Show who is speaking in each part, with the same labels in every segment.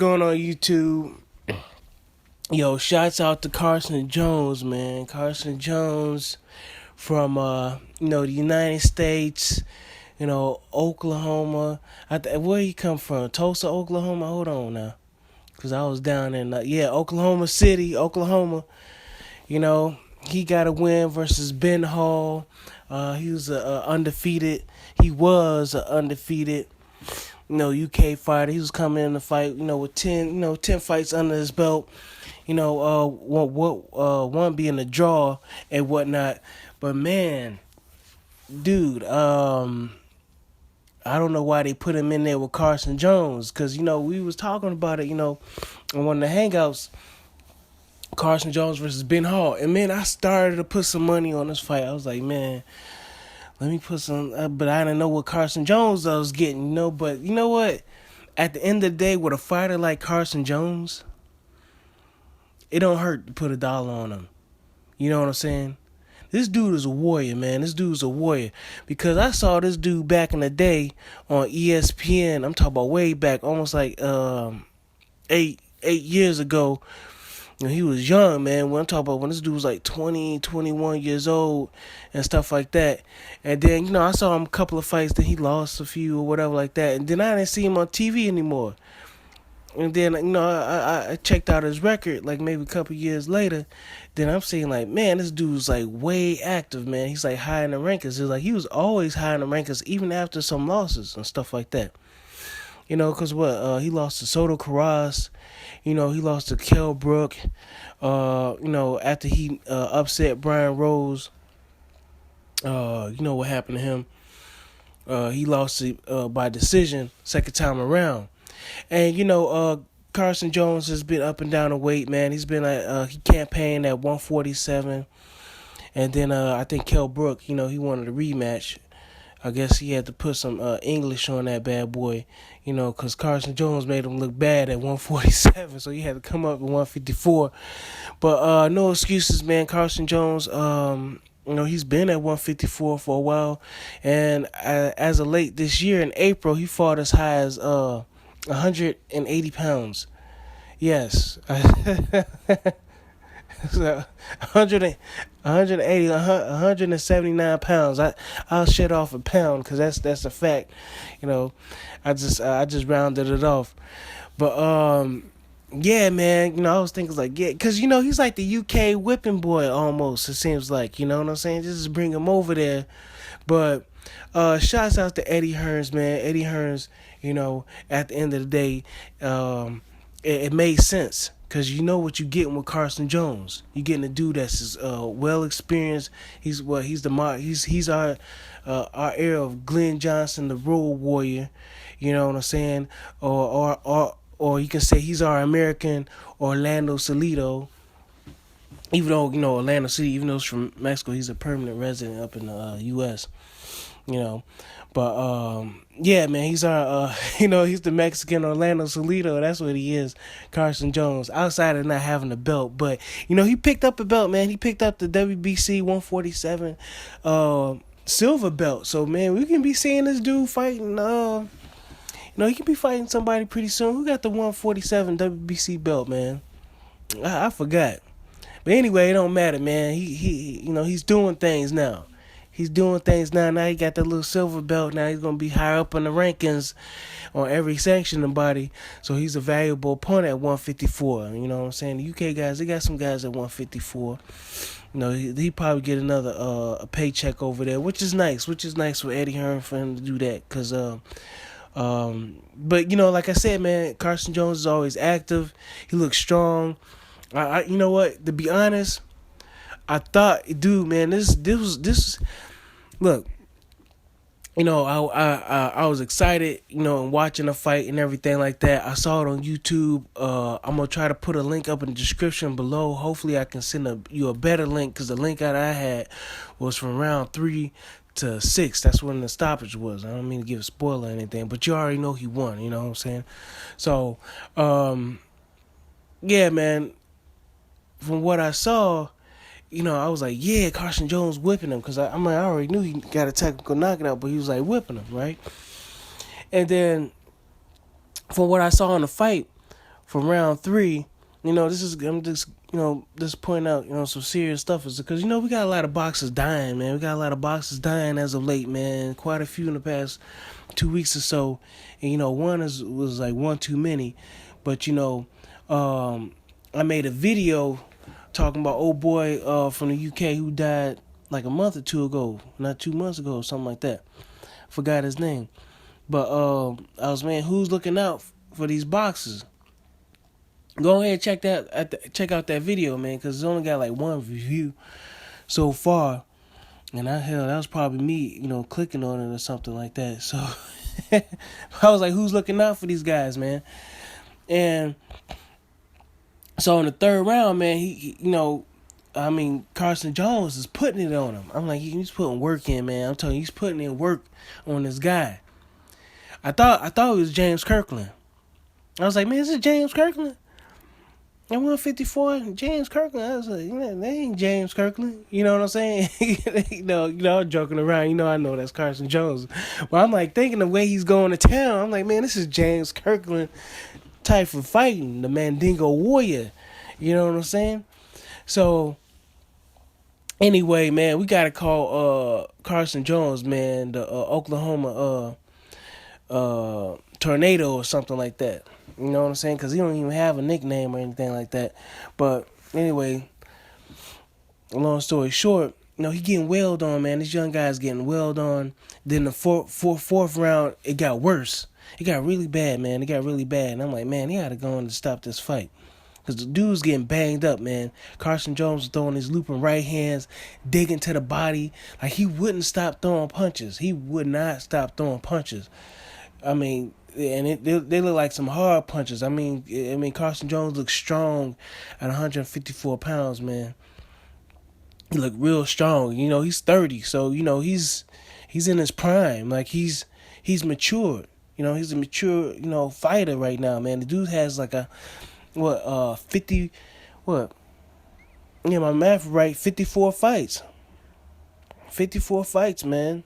Speaker 1: going on YouTube? Yo, shouts out to Carson Jones, man. Carson Jones from the United States, Oklahoma. Where he come from? Tulsa, Oklahoma. Hold on now, cause I was down in Oklahoma City, Oklahoma. You know, he got a win versus Ben Hall. He was undefeated. He was an undefeated, UK fighter. He was coming in the fight, with 10 fights under his belt. One being a draw and whatnot. But man, dude, I don't know why they put him in there with Carson Jones, because we was talking about it, on one of the hangouts. Carson Jones versus Ben Hall, and man, I started to put some money on this fight. I was like, man, let me put some, but I didn't know what Carson Jones I was getting, But you know what? At the end of the day, with a fighter like Carson Jones, it don't hurt to put $1 on him. You know what I'm saying? This dude is a warrior, man. This dude's a warrior. Because I saw this dude back in the day on ESPN. I'm talking about way back, almost like 8 years ago. He was young, man. When I'm talking about when this dude was like 20, 21 years old and stuff like that. And then, I saw him a couple of fights. Then he lost a few or whatever like that. And then I didn't see him on TV anymore. And then, I checked out his record like maybe a couple years later. Then I'm seeing like, man, this dude's like way active, man. He's like high in the rankings. It's like he was always high in the rankings even after some losses and stuff like that. Because he lost to Soto Carras. He lost to Kell Brook. After he upset Brian Rose. What happened to him. He lost by decision second time around. And, Carson Jones has been up and down the weight, man. He's been he campaigned at 147. And then I think Kell Brook, he wanted a rematch. I guess he had to put some English on that bad boy, because Carson Jones made him look bad at 147, so he had to come up to 154. But no excuses, man. Carson Jones, he's been at 154 for a while, and as of late this year in April, he fought as high as 180 pounds. Yes. So 179 pounds. I'll shut off a pound because that's a fact. I just rounded it off. But yeah, man. I was thinking like, yeah, because he's like the UK whipping boy almost. It seems like, you know what I'm saying. Just bring him over there. But shouts out to Eddie Hearns, man. Eddie Hearns. At the end of the day, it made sense. Because you know what you're getting with Carson Jones. You're getting a dude that's well experienced. He's our era of Glenn Johnson, the Road Warrior. You know what I'm saying? Or you can say he's our American Orlando Salido. Even though Orlando City, even though he's from Mexico, he's a permanent resident up in the U.S. But yeah, man, he's our he's the Mexican Orlando Salido. That's what he is, Carson Jones. Outside of not having a belt, but he picked up a belt, man. He picked up the WBC 147 silver belt. So man, we can be seeing this dude fighting. He can be fighting somebody pretty soon. Who got the 147 WBC belt, man? I forgot. But anyway, it don't matter, man. He's doing things now. He's doing things now. Now he got that little silver belt. Now he's going to be higher up in the rankings on every sanctioning body. So he's a valuable opponent at 154. You know what I'm saying? The UK guys, they got some guys at 154. He probably get another a paycheck over there, which is nice. Which is nice for Eddie Hearn for him to do that. But like I said, man, Carson Jones is always active. He looks strong. You know what? To be honest, I thought, dude, man, this. Look, I was excited, and watching the fight and everything like that. I saw it on YouTube. I'm gonna try to put a link up in the description below. Hopefully, I can send you a better link, because the link that I had was from round 3 to 6. That's when the stoppage was. I don't mean to give a spoiler or anything, but you already know he won. You know what I'm saying? So, yeah, man. From what I saw, I was like, yeah, Carson Jones whipping him, because I already knew he got a technical knockout, but he was like whipping him, right? And then from what I saw in the fight, for round 3. I'm just just pointing out some serious stuff is because we got a lot of boxers dying, man. We got a lot of boxers dying as of late, man. Quite a few in the past 2 weeks or so, and one was like one too many. But I made a video talking about old boy from the UK who died like a month or two ago, not 2 months ago, or something like that. Forgot his name, but I was who's looking out for these boxers? Go ahead and check out that video, man, because it's only got like 1 view so far, and that was probably me, clicking on it or something like that. So I was like, who's looking out for these guys, man? And so in the 3rd round, man, Carson Jones is putting it on him. I'm like, he's putting work in, man. I'm telling you, he's putting in work on this guy. I thought it was James Kirkland. I was like, man, is it James Kirkland? At 154, James Kirkland. I was like, that ain't James Kirkland. You know what I'm saying? I'm joking around. I know that's Carson Jones. But I'm like thinking the way he's going to town. I'm like, man, this is James Kirkland type of fighting, the Mandingo Warrior. You know what I'm saying? So anyway, man, we gotta call Carson Jones, man, the Oklahoma tornado or something like that. You know what I'm saying? Because he don't even have a nickname or anything like that. But anyway, long story short, he getting wailed on, man. This young guy's getting wailed on. Then the fourth round, it got worse. It got really bad, man. It got really bad. And I'm like, man, he had to go in to stop this fight. Because the dude's getting banged up, man. Carson Jones was throwing his looping right hands, digging to the body. Like, he wouldn't stop throwing punches. He would not stop throwing punches. I mean, and they look like some hard punches. I mean, Carson Jones looks strong at 154 pounds, man. He look real strong. He's 30, so he's in his prime. Like he's matured. He's a mature fighter right now, man. The dude has like a 50 what? Yeah, my math right. 54 fights. 54 fights, man.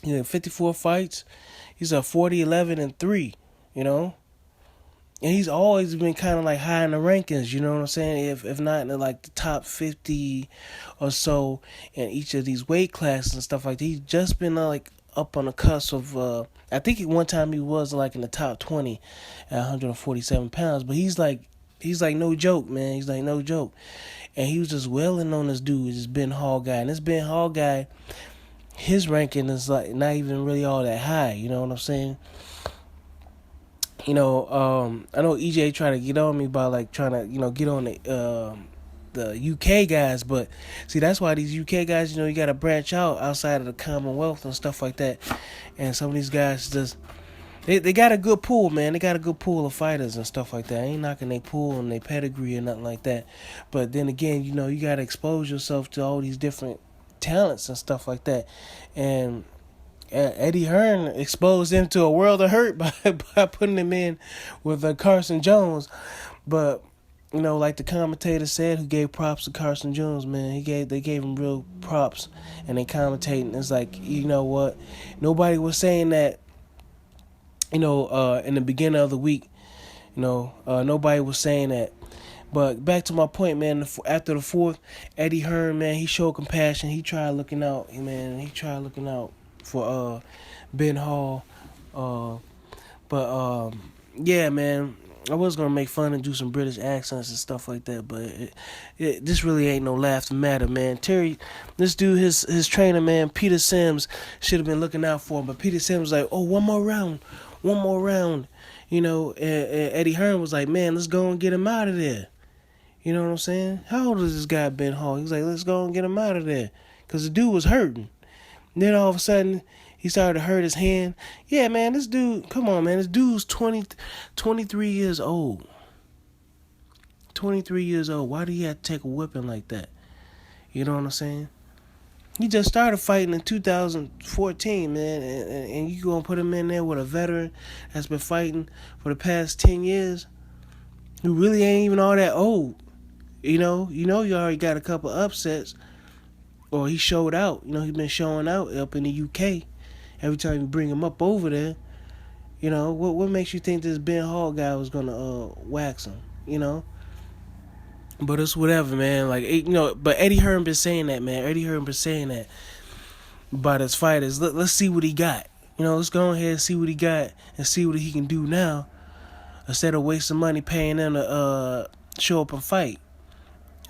Speaker 1: 54 fights. He's a 40-11-3, And he's always been kind of like high in the rankings, you know what I'm saying? If not in like the top 50 or so in each of these weight classes and stuff like that. He's just been like up on the cusp of, I think at one time he was like in the top 20 at 147 pounds, but he's like no joke, man. He's like no joke. And he was just wailing on this dude, this Ben Hall guy. And this Ben Hall guy, his ranking is like not even really all that high, you know what I'm saying? I know EJ tried to get on me by like trying to, get on the UK guys, but see, that's why these UK guys, you got to branch out outside of the Commonwealth and stuff like that. And some of these guys just, they got a good pool, man. They got a good pool of fighters and stuff like that. I ain't knocking their pool and their pedigree or nothing like that. But then again, you got to expose yourself to all these different talents and stuff like that. And Eddie Hearn exposed him to a world of hurt by putting him in with Carson Jones. But like the commentator said, who gave props to Carson Jones, man, they gave him real props, and they commentating. It's like, what, nobody was saying that, in the beginning of the week, nobody was saying that. But back to my point, man, after the 4th, Eddie Hearn, man, he showed compassion. He tried looking out, man. He tried looking out for Ben Hall. Yeah, man, I was going to make fun and do some British accents and stuff like that, but this really ain't no laughing matter, man. Terry, this dude, his trainer, man, Peter Sims, should have been looking out for him, but Peter Sims was like, one more round. And Eddie Hearn was like, man, let's go and get him out of there. You know what I'm saying? How old is this guy, Ben Hall? He was like, let's go and get him out of there, because the dude was hurting. And then all of a sudden, he started to hurt his hand. Yeah, man, this dude, come on, man. This dude's 23 years old. 23 years old. Why do you have to take a whipping like that? You know what I'm saying? He just started fighting in 2014, man. And you going to put him in there with a veteran that's been fighting for the past 10 years, who really ain't even all that old. You already got a couple upsets. Or he showed out. He's been showing out up in the UK. Every time you bring him up over there, You know, what makes you think this Ben Hall guy was gonna wax him? You know, but it's whatever, man. Like but Eddie Hearn been saying that, man. Eddie Hearn been saying that about his fighters. Let's see what he got. Let's go ahead and see what he got and see what he can do now instead of wasting money paying them to show up and fight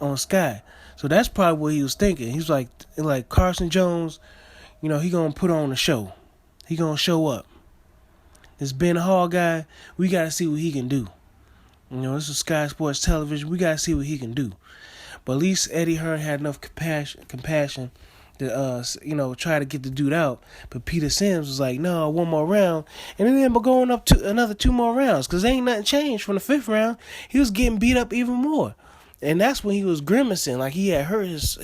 Speaker 1: on Sky. So that's probably what he was thinking. He's like Carson Jones, he gonna put on a show. He gonna show up. This Ben Hall guy, we gotta see what he can do. This is Sky Sports Television. We gotta see what he can do. But at least Eddie Hearn had enough compassion to try to get the dude out. But Peter Sims was like, no, one more round. And then they were going up to another 2 more rounds because ain't nothing changed from the 5th round. He was getting beat up even more. And that's when he was grimacing, like he had hurt his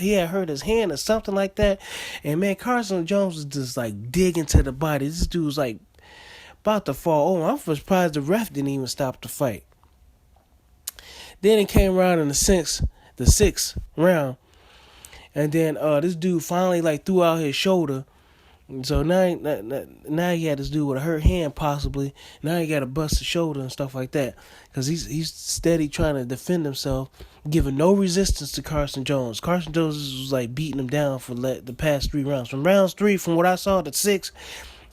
Speaker 1: hand or something like that. And man, Carson Jones was just like digging to the body. This dude was like about to fall over. I'm surprised the ref didn't even stop the fight. Then it came around in the sixth round, and then this dude finally like threw out his shoulder. So now he had this dude with a hurt hand possibly. Now he got to bust his shoulder and stuff like that because he's steady trying to defend himself, giving no resistance to Carson Jones. Carson Jones was like beating him down for the past 3 rounds. From rounds 3, from what I saw to 6,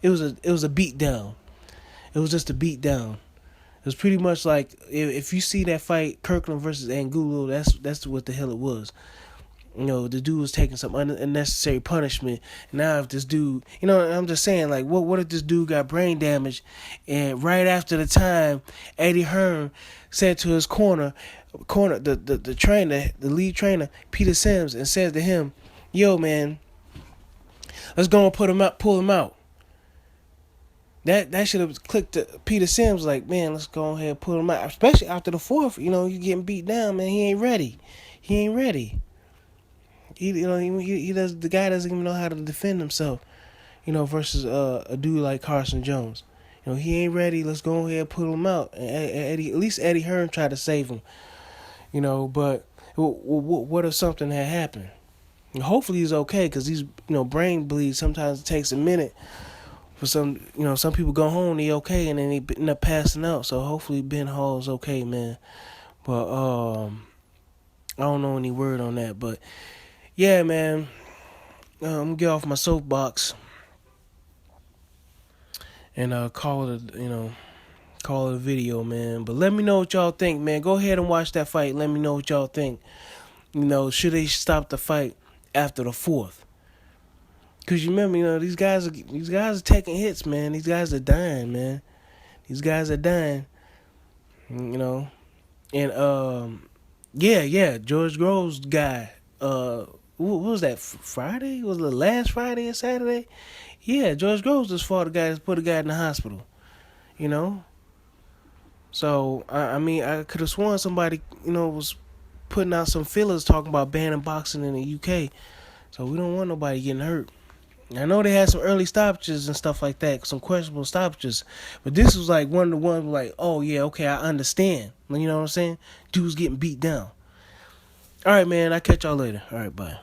Speaker 1: it was a beat down. It was just a beat down. It was pretty much like if you see that fight, Kirkland versus Angulo, that's what the hell it was. The dude was taking some unnecessary punishment. Now if this dude, I'm just saying, like, what if this dude got brain damage, and right after the time, Eddie Hearn said to his corner, the trainer, the lead trainer, Peter Sims, and said to him, "Yo, man, let's go and pull him out." That should have clicked to Peter Sims, like, man, let's go ahead and pull him out. Especially after the 4th, you getting beat down, man. He ain't ready. He does. The guy doesn't even know how to defend himself. Versus a dude like Carson Jones. He ain't ready. Let's go ahead and pull him out. And at least Eddie Hearn tried to save him. But what if something had happened? Hopefully he's okay because these brain bleeds sometimes it takes a minute. For some people go home, they okay, and then they end up passing out. So hopefully Ben Hall is okay, man. But I don't know any word on that. But yeah, man, I'm gonna get off my soapbox and call it a video, man. But let me know what y'all think, man. Go ahead and watch that fight. Let me know what y'all think. Should they stop the fight after the 4th? Because you remember, these guys are taking hits, man. These guys are dying, man. These guys are dying. And George Groves guy. What was that? Friday? Was it the last Friday or Saturday? Yeah, George Groves just fought a guy, put a guy in the hospital. So I could have sworn somebody was putting out some fillers talking about banning boxing in the UK. So we don't want nobody getting hurt. I know they had some early stoppages and stuff like that, some questionable stoppages, but this was like one of the ones like, oh yeah, okay, I understand. You know what I'm saying? Dude's getting beat down. All right, man, I'll catch y'all later. All right, bye.